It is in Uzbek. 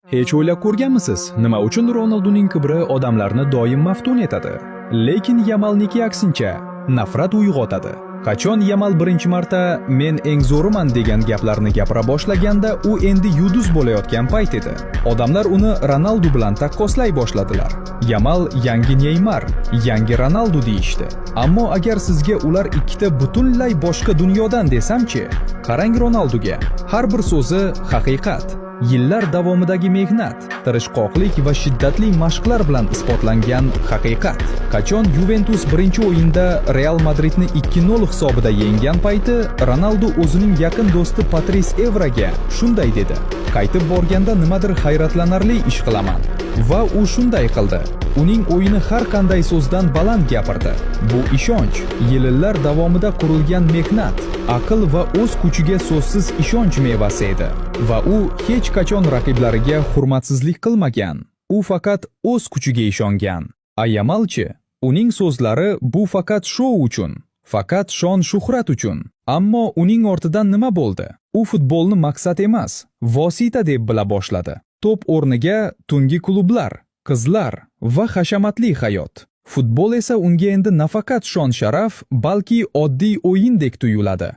Hech o'ylab ko'rganmisiz, nima uchun Ronalduning kibri odamlarni doim maftun etadi? Lekin Yamalniki aksincha, nafrat uyg'otadi. Qachon Yamal birinchi marta men eng zo'riman degan gaplarni gapira boshlaganda, u endi yulduz bo'layotgan payt edi. Odamlar uni Ronaldu bilan taqqoslay boshladilar. Yamal yangi Neymar, yangi Ronaldu deyishdi. Ammo agar sizga ular ikkita butunlay boshqa dunyodan desamchi, qarang Ronalduga. Har bir so'zi haqiqat. Yillar davomidagi mehnat, tirishqoqlik va shiddatli mashqlar bilan isbotlangan haqiqat. Qachon Juventus birinchi o'yinda Real Madridni 2-0 hisobida yenggan payti, Ronaldu o'zining yaqin do'sti Patris Evraga shunday dedi: "Qaytib borganda nimadir hayratlanarli ish qilaman." Va u shunday qildi. Uning o'yini har qanday so'zdan baland gapirdi. Bu ishonch, yillar davomida qurilgan mehnat, aql va o'z kuchiga so'zsiz ishonch mevasi edi. Va u hech qachon raqiblariga hurmatsizlik qilmagan. U faqat o'z kuchiga ishongan. Yamalchi, uning so'zlari bu faqat shou uchun, faqat shon-shuhrat uchun. Ammo uning ortidan nima bo'ldi? U futbolni maqsad emas, vosita deb bila boshladi. To'p o'rniga tungi klublar, qizlar va hashamatli hayot. Futbol esa unga endi nafaqat shon-sharaf, balki oddiy o'yindek tuyuladi.